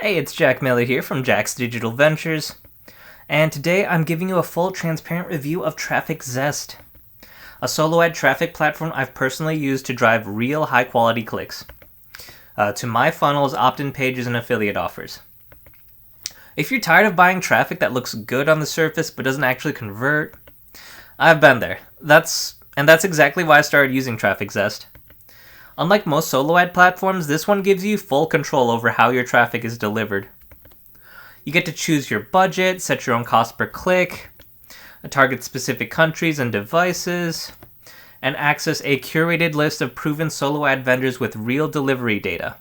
Hey, it's Jack Miller here from Jack's Digital Ventures, and today I'm giving you a full transparent review of TrafficZest, a solo ad traffic platform I've personally used to drive real high quality clicks to my funnels, opt-in pages, and affiliate offers. If you're tired of buying traffic that looks good on the surface but doesn't actually convert, I've been there. That's exactly why I started using TrafficZest. Unlike most solo ad platforms, this one gives you full control over how your traffic is delivered. You get to choose your budget, set your own cost per click, target specific countries and devices, and access a curated list of proven solo ad vendors with real delivery data.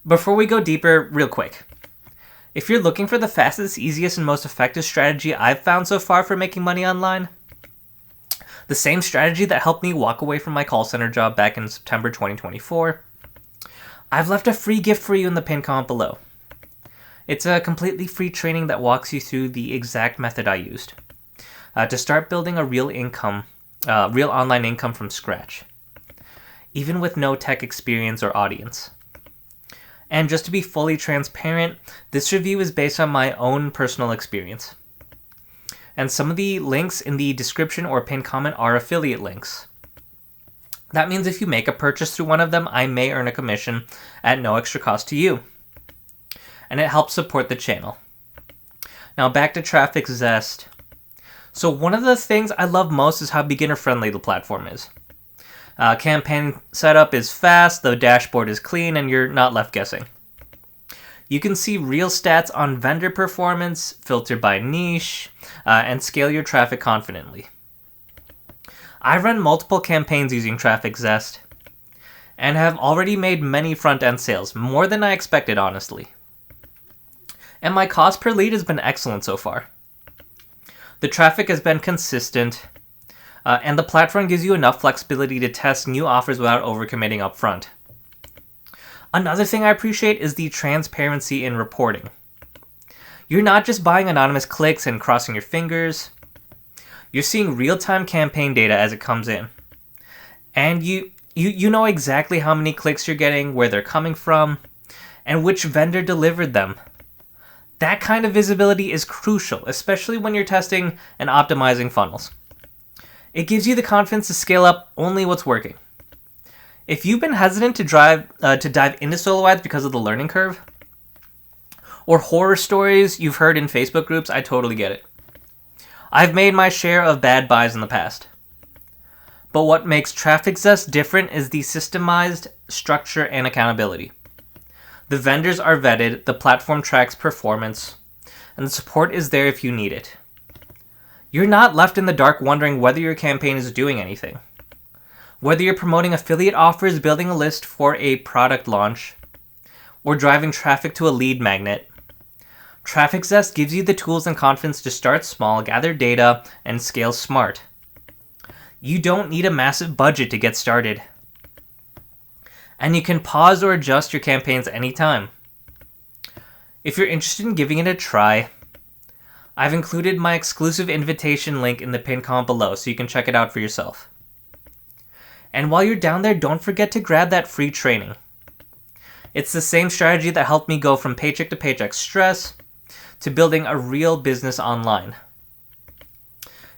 Before we go deeper, real quick. If you're looking for the fastest, easiest, and most effective strategy I've found so far for making money online, the same strategy that helped me walk away from my call center job back in September 2024, I've left a free gift for you in the pinned comment below. It's a completely free training that walks you through the exact method I used to start building a real online income from scratch, even with no tech experience or audience. And just to be fully transparent, this review is based on my own personal experience. And some of the links in the description or pinned comment are affiliate links. That means if you make a purchase through one of them, I may earn a commission at no extra cost to you. And it helps support the channel. Now back to TrafficZest. So one of the things I love most is how beginner-friendly the platform is. Campaign setup is fast, the dashboard is clean, and you're not left guessing. You can see real stats on vendor performance, filter by niche, and scale your traffic confidently. I run multiple campaigns using TrafficZest, and have already made many front-end sales, more than I expected, honestly. And my cost per lead has been excellent so far. The traffic has been consistent, and the platform gives you enough flexibility to test new offers without overcommitting upfront. Another thing I appreciate is the transparency in reporting. You're not just buying anonymous clicks and crossing your fingers. You're seeing real-time campaign data as it comes in. And you know exactly how many clicks you're getting, where they're coming from, and which vendor delivered them. That kind of visibility is crucial, especially when you're testing and optimizing funnels. It gives you the confidence to scale up only what's working. If you've been hesitant to dive into solo ads because of the learning curve, or horror stories you've heard in Facebook groups, I totally get it. I've made my share of bad buys in the past. But what makes TrafficZest different is the systemized structure and accountability. The vendors are vetted, the platform tracks performance, and the support is there if you need it. You're not left in the dark wondering whether your campaign is doing anything. Whether you're promoting affiliate offers, building a list for a product launch, or driving traffic to a lead magnet, TrafficZest gives you the tools and confidence to start small, gather data, and scale smart. You don't need a massive budget to get started. And you can pause or adjust your campaigns anytime. If you're interested in giving it a try, I've included my exclusive invitation link in the pinned comment below so you can check it out for yourself. And while you're down there, don't forget to grab that free training. It's the same strategy that helped me go from paycheck to paycheck stress to building a real business online.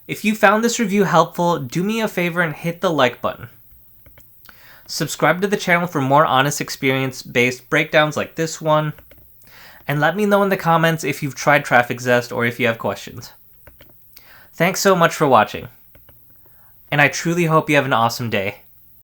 If you found this review helpful, do me a favor and hit the like button. Subscribe to the channel for more honest experience-based breakdowns like this one. And let me know in the comments if you've tried TrafficZest or if you have questions. Thanks so much for watching. And I truly hope you have an awesome day.